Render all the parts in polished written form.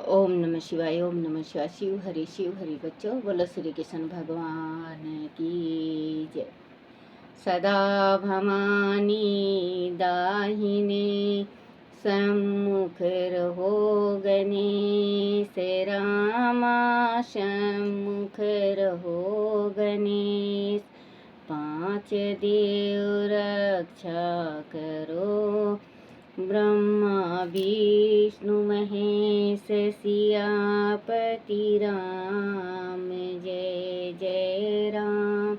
ओम नमः शिवाय। ओम नमः शिवाय। शिव हरि बच्चों, बोलो श्री कृष्ण भगवान की जय। सदा भवानी दाहिने सम्मुख रहो गणेश रामा, सम्मुख रहो गणेश। पांच देव रक्षा करो, ब्रह्मा विष्णु महेश सियापति राम। जय जय राम।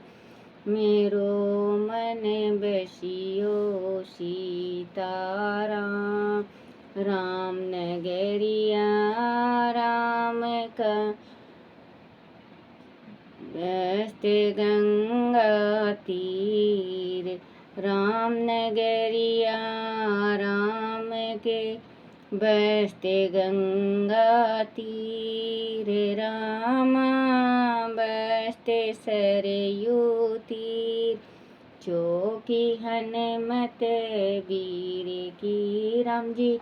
मेरो मन बसियो सीताराम। राम नगरिया राम का व्यस्त गंगा तीर। राम नगरिया राम के बसते गंगा तीर। रामा बसते सरयू तीर। चौकी हनुमत वीर की, राम जी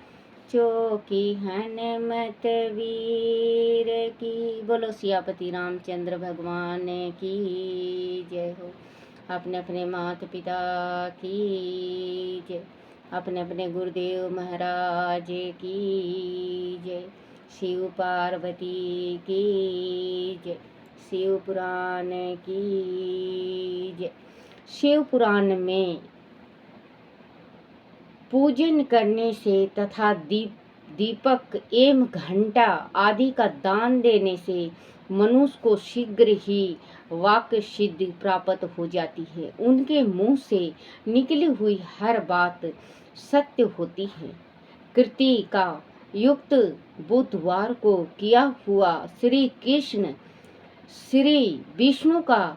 चौकी हनुमत वीर की। बोलो सियापति रामचंद्र भगवान की जय हो। अपने अपने माता पिता की जय, अपने अपने गुरुदेव महाराज की जय, शिव पार्वती की जय, शिव पुराण की जय। शिव पुराण में पूजन करने से तथा दीपक एवं घंटा आदि का दान देने से मनुष्य को शीघ्र ही वाक्य सिद्धि प्राप्त हो जाती है। उनके मुंह से निकली हुई हर बात सत्य होती है। कृति का युक्त बुधवार को किया हुआ श्री कृष्ण श्री विष्णु का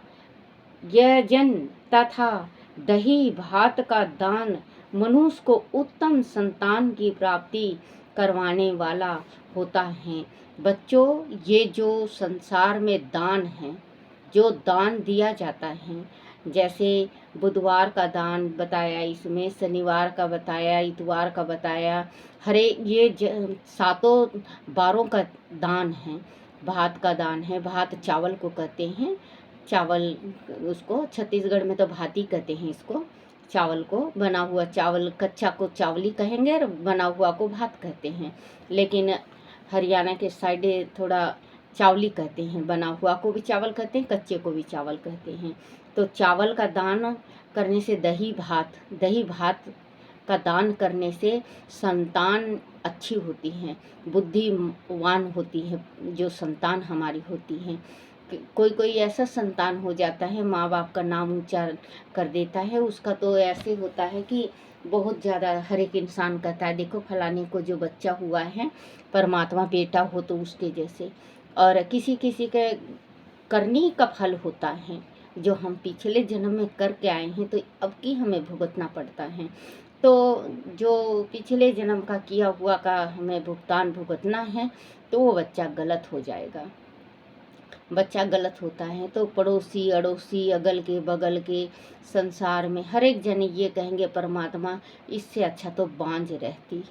यजन तथा दही भात का दान मनुष्य को उत्तम संतान की प्राप्ति करवाने वाला होता है। बच्चों, ये जो संसार में दान है, जो दान दिया जाता है, जैसे बुधवार का दान बताया, इसमें शनिवार का बताया, इतवार का बताया, हरे ये सातों बारों का दान है। भात का दान है। भात चावल को कहते हैं। चावल, उसको छत्तीसगढ़ में तो भाती कहते हैं। इसको चावल को, बना हुआ चावल, कच्चा को चावली कहेंगे और बना हुआ को भात कहते हैं। लेकिन हरियाणा के साइड थोड़ा चावली कहते हैं। बना हुआ को भी चावल कहते हैं, कच्चे को भी चावल कहते हैं। तो चावल का दान करने से दही भात का दान करने से संतान अच्छी होती है, बुद्धिवान होती है। जो संतान हमारी होती है, कोई कोई ऐसा संतान हो जाता है, माँ बाप का नाम ऊंचा कर देता है, उसका तो ऐसे होता है कि बहुत ज़्यादा हर एक इंसान कहता है देखो फलाने को जो बच्चा हुआ है परमात्मा बेटा हो तो उसके जैसे। और किसी किसी के करनी का फल होता है, जो हम पिछले जन्म में करके आए हैं तो अब की हमें भुगतना पड़ता है। तो जो पिछले जन्म का किया हुआ का हमें भुगतान भुगतना है, तो वो बच्चा गलत हो जाएगा। बच्चा गलत होता है तो पड़ोसी अड़ोसी अगल के बगल के संसार में हर एक जने ये कहेंगे परमात्मा इससे अच्छा तो बांझ रहती,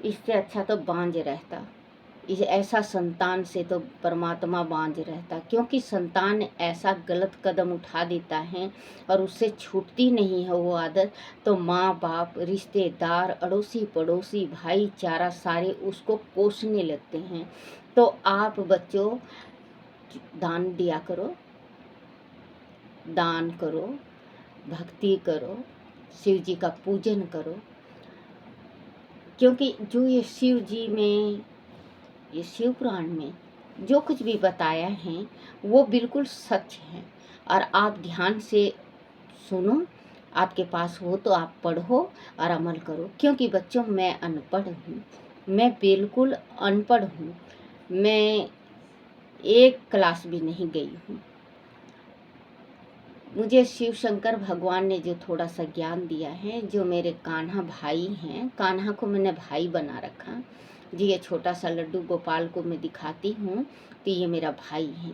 इससे अच्छा तो बांझ रहता, इस ऐसा संतान से तो परमात्मा बांझ रहता। क्योंकि संतान ऐसा गलत कदम उठा देता है और उससे छूटती नहीं है वो आदत, तो माँ बाप रिश्तेदार अड़ोसी पड़ोसी भाईचारा सारे उसको कोसने लगते हैं। तो आप बच्चों दान दिया करो, दान करो, भक्ति करो, शिव जी का पूजन करो। क्योंकि जो ये शिव जी में, ये शिव पुराण में जो कुछ भी बताया है वो बिल्कुल सच है। और आप ध्यान से सुनो, आपके पास हो तो आप पढ़ो और अमल करो। क्योंकि बच्चों मैं अनपढ़ हूँ, मैं बिल्कुल अनपढ़ हूँ, मैं एक क्लास भी नहीं गई हूँ। मुझे शिव शंकर भगवान ने जो थोड़ा सा ज्ञान दिया है, जो मेरे कान्हा भाई हैं, कान्हा को मैंने भाई बना रखा जी। ये छोटा सा लड्डू गोपाल को मैं दिखाती हूँ तो ये मेरा भाई है।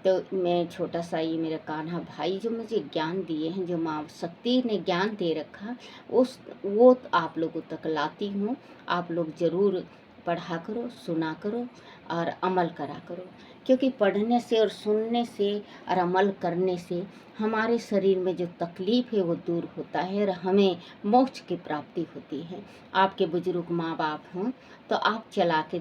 तो मैं छोटा सा, ये मेरा कान्हा भाई जो मुझे ज्ञान दिए हैं, जो माँ शक्ति ने ज्ञान दे रखा, वो आप लोगों तक लाती हूँ। आप लोग ज़रूर पढ़ा करो, सुना करो और अमल करा करो, क्योंकि पढ़ने से और सुनने से और अमल करने से हमारे शरीर में जो तकलीफ़ है वो दूर होता है और हमें मोक्ष की प्राप्ति होती है। आपके बुजुर्ग माँ बाप हों तो आप चला के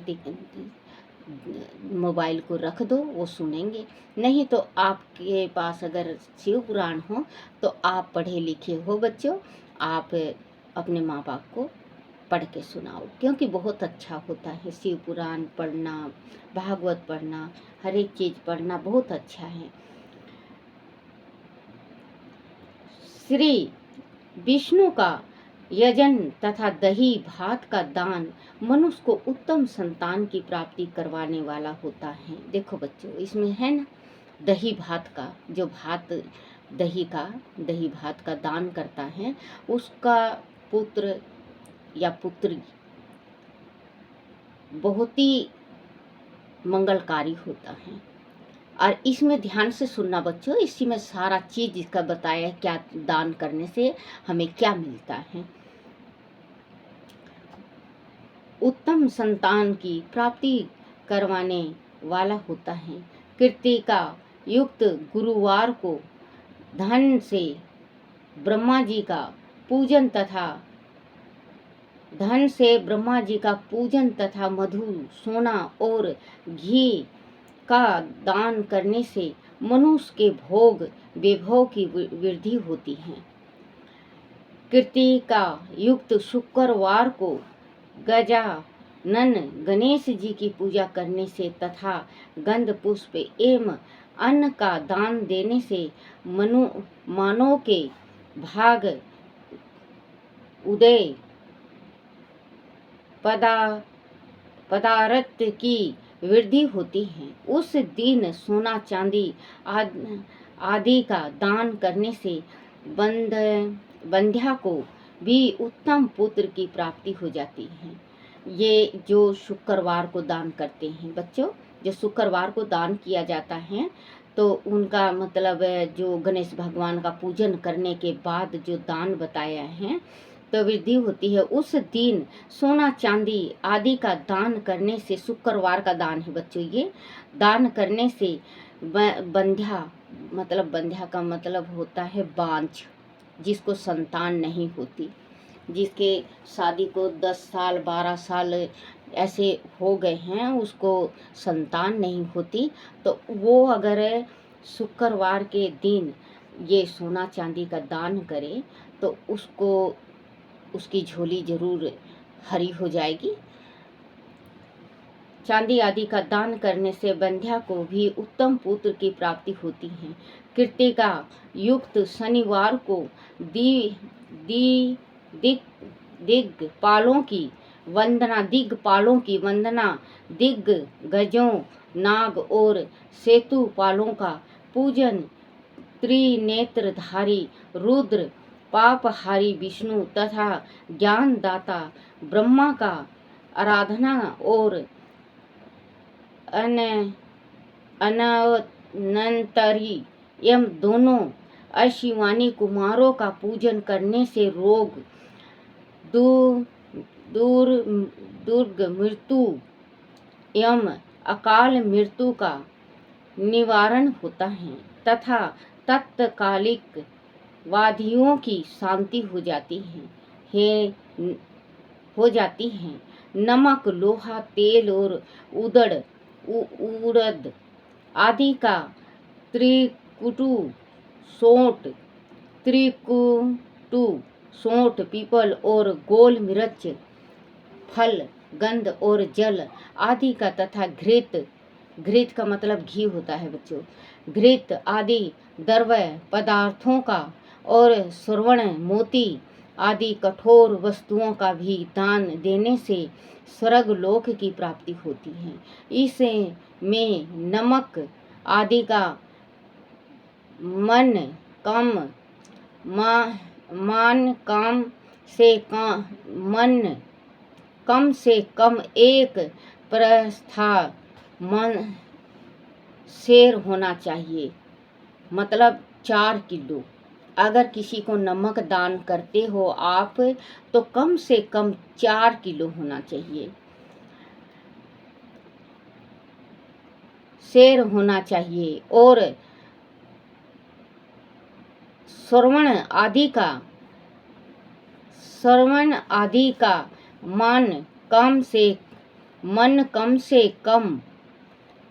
मोबाइल को रख दो, वो सुनेंगे। नहीं तो आपके पास अगर शिव पुराण हो तो आप पढ़े लिखे हो बच्चों, आप अपने माँ बाप को पढ़ के सुनाओ, क्योंकि बहुत अच्छा होता है शिव पुराण पढ़ना, भागवत पढ़ना, हर एक चीज़ पढ़ना बहुत अच्छा है। श्री विष्णु का यजन तथा दही भात का दान मनुष्य को उत्तम संतान की प्राप्ति करवाने वाला होता है। देखो बच्चों, इसमें है ना दही भात का, जो भात दही भात का दान करता है उसका पुत्र या पुत्री बहुत ही मंगलकारी होता है। और इसमें ध्यान से सुनना बच्चों, इसी में सारा चीज इसका बताया है, क्या दान करने से हमें क्या मिलता है। उत्तम संतान की प्राप्ति करवाने वाला होता है। कृतिका युक्त गुरुवार को धन से ब्रह्मा जी का पूजन तथा मधु, सोना और घी का दान करने से मनुष्य के भोग वैभव की वृद्धि होती है। कृतिका युक्त शुक्रवार को गजानन गणेश जी की पूजा करने से तथा गंध पुष्प एवं अन्न का दान देने से मानव के भाग उदय पदार्थ की वृद्धि होती है। उस दिन सोना चांदी आदि का दान करने से बंध्या को भी उत्तम पुत्र की प्राप्ति हो जाती है। ये जो शुक्रवार को दान करते हैं बच्चों, जो शुक्रवार को दान किया जाता है तो उनका मतलब जो गणेश भगवान का पूजन करने के बाद जो दान बताया है तो वृद्धि होती है। उस दिन सोना चांदी आदि का दान करने से, शुक्रवार का दान है बच्चों ये, दान करने से बंध्या का मतलब होता है बांझ, जिसको संतान नहीं होती, जिसके शादी को 10 साल 12 साल ऐसे हो गए हैं, उसको संतान नहीं होती, तो वो अगर शुक्रवार के दिन ये सोना चांदी का दान करे तो उसको उसकी झोली जरूर हरी हो जाएगी। चांदी आदि का दान करने से बंध्या को भी उत्तम पुत्र की प्राप्ति होती है। कृतिका युक्त शनिवार को दिग्पालों की वंदना, दिग्गजों, नाग और सेतुपालों का पूजन, त्रिनेत्रधारी रुद्र, पापहारी विष्णु तथा ज्ञानदाता ब्रह्मा का आराधना और अनंतरी एवं दोनों अशिवानी कुमारों का पूजन करने से रोग दुर्ग मृत्यु एवं अकाल मृत्यु का निवारण होता है तथा तत्कालिक व्याधियों की शांति हो जाती है। नमक, लोहा, तेल और उड़द आदि का त्रिकुटु, सोंठ, पीपल और गोल मिर्च, फल, गंध और जल आदि का तथा घृत का मतलब घी होता है बच्चों, घृत आदि द्रव्य पदार्थों का और स्वर्ण, मोती आदि कठोर वस्तुओं का भी दान देने से स्वर्ग लोक की प्राप्ति होती है। इसमें नमक आदि का मन कम से कम एक प्रस्था मन शेर होना चाहिए, मतलब 4 किलो। अगर किसी को नमक दान करते हो आप तो कम से कम 4 किलो होना चाहिए। शेर होना चाहिए और श्रवण आदि का मन कम से कम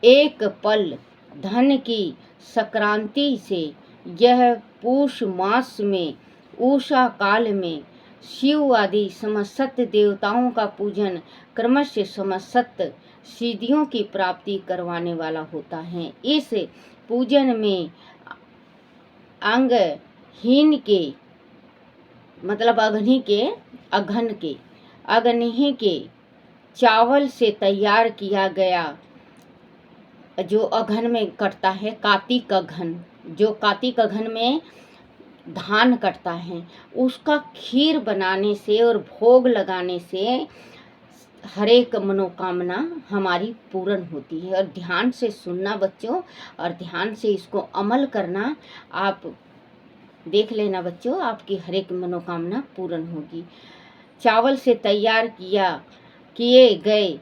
एक पल धन की संक्रांति से यह पूष मास में उषा काल में शिव आदि समस्त देवताओं का पूजन क्रमशः समस्त सिद्धियों की प्राप्ति करवाने वाला होता है। इस पूजन में अंगहीन के मतलब अग्नि के चावल से तैयार किया गया जो अघन में कटता है, कार्तिक अघन, जो कार्तिक अघन में धान कटता है, उसका खीर बनाने से और भोग लगाने से हर एक मनोकामना हमारी पूर्ण होती है। और ध्यान से सुनना बच्चों, और ध्यान से इसको अमल करना। आप देख लेना बच्चों, आपकी हर एक मनोकामना पूर्ण होगी। चावल से तैयार किए गए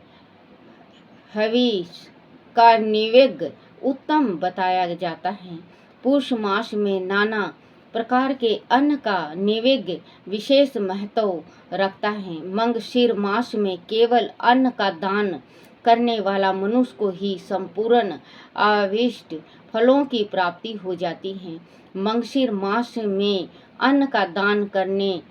हविष का नैवेद्य उत्तम बताया जाता है। पुष मास में नाना प्रकार के अन्न का नैवेद्य विशेष महत्व रखता है। मंगशीर मास में केवल अन्न का दान करने वाला मनुष्य को ही संपूर्ण अभीष्ट फलों की प्राप्ति हो जाती है। मंगशीर मास में अन्न का दान करने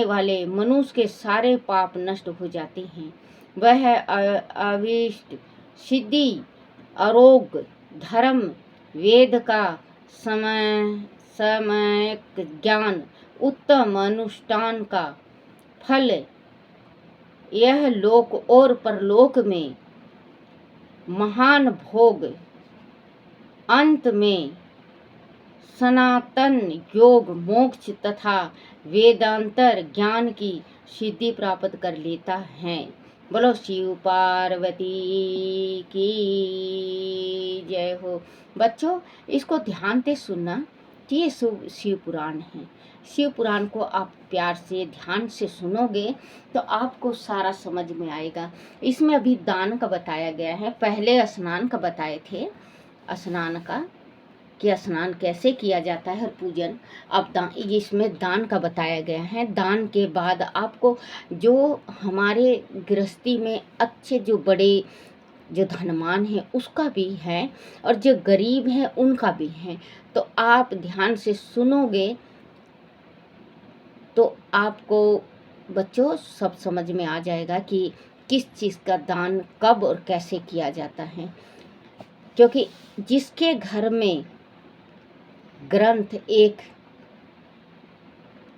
वाले मनुष्य के सारे पाप नष्ट हो जाते हैं। वह अभीष्ट सिद्धि, आरोग्य, धर्म, वेद का सम्यक ज्ञान, उत्तम अनुष्ठान का फल यह लोक और परलोक में महान भोग, अंत में सनातन योग, मोक्ष तथा वेदांतर ज्ञान की सिद्धि प्राप्त कर लेता है। बोलो शिव पार्वती की जय हो। बच्चों, इसको ध्यान से सुनना। ये शिव पुराण है। शिव पुराण को आप प्यार से ध्यान से सुनोगे तो आपको सारा समझ में आएगा। इसमें अभी दान का बताया गया है। पहले स्नान का बताए थे, स्नान का कि स्नान कैसे किया जाता है और पूजन। अब इसमें दान का बताया गया है। दान के बाद आपको जो हमारे गृहस्थी में अच्छे जो बड़े जो धनवान है उसका भी है और जो गरीब है उनका भी है। तो आप ध्यान से सुनोगे तो आपको बच्चों सब समझ में आ जाएगा कि किस चीज़ का दान कब और कैसे किया जाता है। क्योंकि जिसके घर में ग्रंथ एक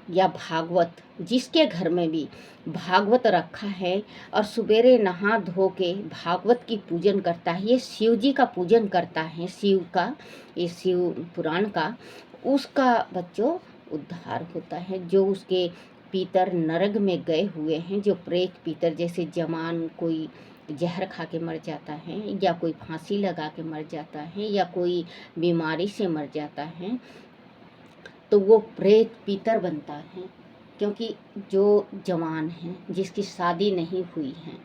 या भागवत, जिसके घर में भी भागवत रखा है और सवेरे नहा धो के भागवत की पूजन करता है, ये शिव जी का पूजन करता है, शिव का, ये शिव पुराण का, उसका बच्चों उद्धार होता है। जो उसके पितर नरक में गए हुए हैं, जो प्रेत पितर, जैसे जवान कोई जहर खा के मर जाता है या कोई फांसी लगा के मर जाता है या कोई बीमारी से मर जाता है, तो वो प्रेत पितर बनता है। क्योंकि जो जवान है जिसकी शादी नहीं हुई है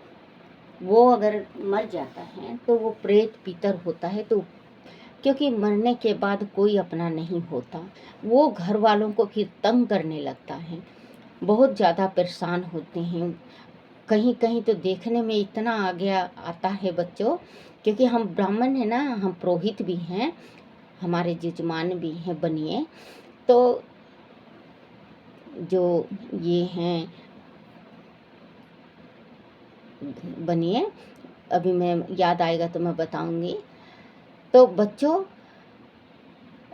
वो अगर मर जाता है तो वो प्रेत पितर होता है। तो क्योंकि मरने के बाद कोई अपना नहीं होता, वो घर वालों को फिर तंग करने लगता है, बहुत ज़्यादा परेशान होते हैं। कहीं कहीं तो देखने में इतना आ गया आता है बच्चों, क्योंकि हम ब्राह्मण हैं ना, हम पुरोहित भी हैं, हमारे जजमान भी हैं बनिए, तो जो ये हैं बनिए, अभी मैं याद आएगा तो मैं बताऊंगी। तो बच्चों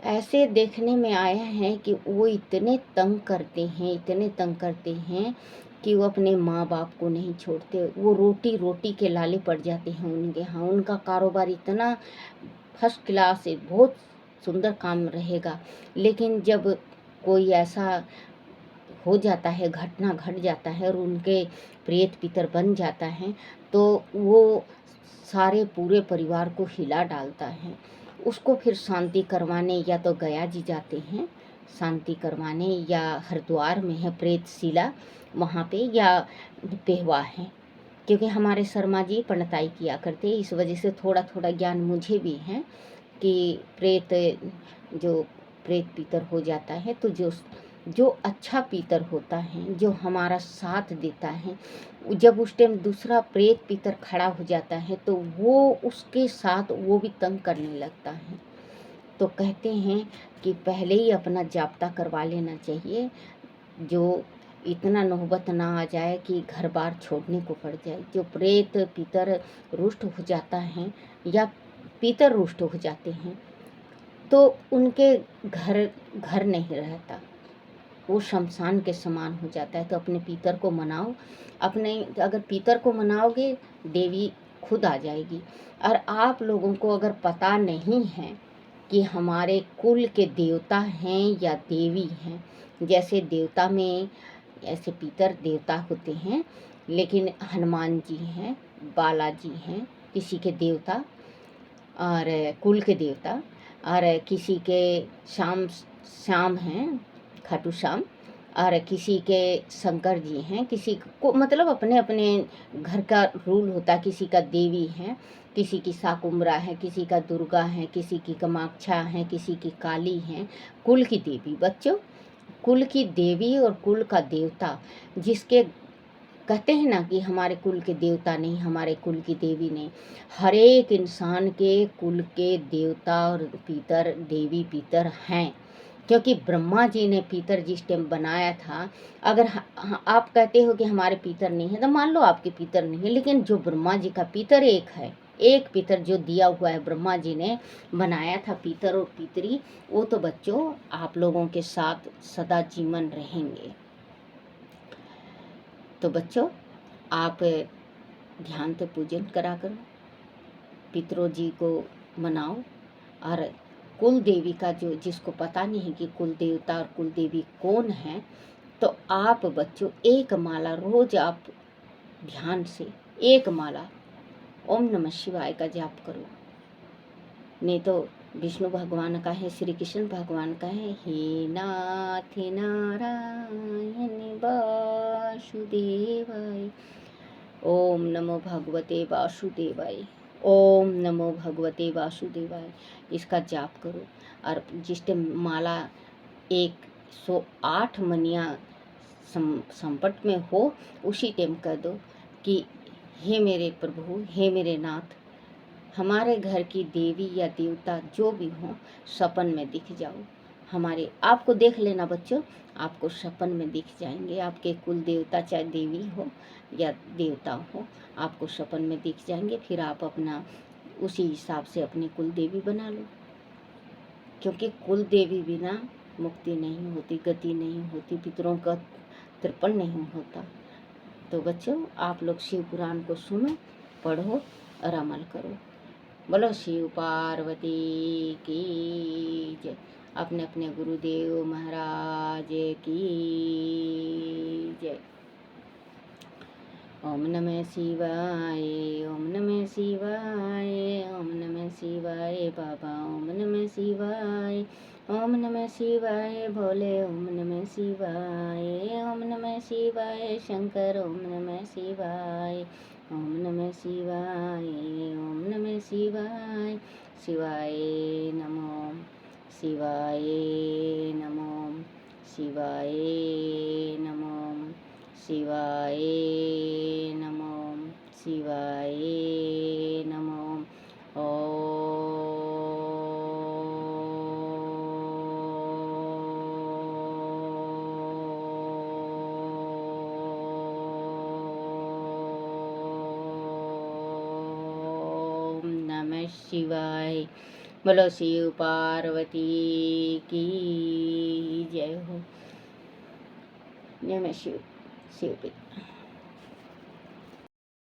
ऐसे देखने में आया है कि वो इतने तंग करते हैं कि वो अपने माँ बाप को नहीं छोड़ते। वो रोटी के लाले पड़ जाते हैं उनके यहाँ। उनका कारोबार इतना फर्स्ट क्लास है, बहुत सुंदर काम रहेगा, लेकिन जब कोई ऐसा हो जाता है, घटना घट जाता है और उनके प्रेत पितर बन जाता है, तो वो सारे पूरे परिवार को हिला डालता है। उसको फिर शांति करवाने या तो गया जी जाते हैं शांति करवाने, या हरिद्वार में है प्रेतशिला वहाँ पे, या पेहवा है क्योंकि हमारे शर्मा जी पंडिताई किया करते, इस वजह से थोड़ा थोड़ा ज्ञान मुझे भी है कि प्रेत जो प्रेत पितर हो जाता है तो जो अच्छा पितर होता है, जो हमारा साथ देता है, जब उस टाइम दूसरा प्रेत पितर खड़ा हो जाता है तो वो उसके साथ वो भी तंग करने लगता है। तो कहते हैं कि पहले ही अपना जाब्ता करवा लेना चाहिए, जो इतना नौबत ना आ जाए कि घर बार छोड़ने को पड़ जाए। जो प्रेत पितर रुष्ट हो जाता है या पितर रुष्ट हो जाते हैं तो उनके घर नहीं रहता, वो शमशान के समान हो जाता है। तो अपने पितर को मनाओ, अपने अगर पितर को मनाओगे देवी खुद आ जाएगी। और आप लोगों को अगर पता नहीं है कि हमारे कुल के देवता हैं या देवी हैं, जैसे देवता में ऐसे पितर देवता होते हैं, लेकिन हनुमान जी हैं, बालाजी हैं किसी के देवता और कुल के देवता, और किसी के श्याम हैं, खाटू श्याम, और किसी के शंकर जी हैं, किसी को मतलब अपने अपने घर का रूल होता है। किसी का देवी है, किसी की शाकुम्भरा है, किसी का दुर्गा है, किसी की कामाक्षा है, किसी की काली है। कुल की देवी बच्चों, कुल की देवी और कुल का देवता, जिसके कहते हैं ना कि हमारे कुल के देवता नहीं, हमारे कुल की देवी नहीं। हर एक इंसान के कुल के देवता और पितर देवी पितर हैं, क्योंकि ब्रह्मा जी ने पितर जिस टाइम बनाया था। अगर आप कहते हो कि हमारे पितर नहीं है, तो मान लो आपके पितर नहीं है, लेकिन जो ब्रह्मा जी का पितर एक है, एक पितर जो दिया हुआ है, ब्रह्मा जी ने बनाया था पितर और पितरी, वो तो बच्चों आप लोगों के साथ सदा जीवन रहेंगे। तो बच्चों आप ध्यान से पूजन करा करो, पितरों जी को मनाओ। और कुल देवी का जो जिसको पता नहीं कि कुल देवता और कुल देवी कौन है, तो आप बच्चों एक माला रोज आप ध्यान से एक माला ओम नमः शिवाय का जाप करो। नहीं तो विष्णु भगवान का है, श्री कृष्ण भगवान का है, हे नाथ नारायण वासुदेवाय, ओम नमो भगवते वासुदेवाय, ओम नमो भगवते वासुदेवाय, इसका जाप करो। और जिस टाइम माला 108 मनिया संपट में हो, उसी टाइम कह दो कि हे मेरे प्रभु, हे मेरे नाथ, हमारे घर की देवी या देवता जो भी हों सपन में दिख जाओ। हमारे आपको देख लेना बच्चों, आपको सपन में दिख जाएंगे। आपके कुल देवता चाहे देवी हो या देवता हो, आपको सपन में दिख जाएंगे। फिर आप अपना उसी हिसाब से अपनी कुल देवी बना लो, क्योंकि कुल देवी बिना मुक्ति नहीं होती, गति नहीं होती, पितरों का तर्पण नहीं होता। तो बच्चों आप लोग शिव पुराण को सुनो, पढ़ो और अमल करो। बोलो शिव पार्वती की जय। अपने अपने गुरुदेव महाराज की जय। ओम नमः शिवाय, ओम नमः शिवाय, ओम नमः शिवाय बाबा, ओम नमः शिवाय, ओम नमः शिवाय भोले, ओम नमः शिवाय, ओम नमः शिवाय शंकर, ओम नमः शिवाय, ओम नमः शिवाय, ओम नमः शिवाय, शिवाय नमो, शिवाय नमो, शिवाय नमो, शिवाय नमो, शिवाय नमो। ओम नमः शिवाय। बोलो शिव पार्वती की जय हो। नमः शिव, शिव पे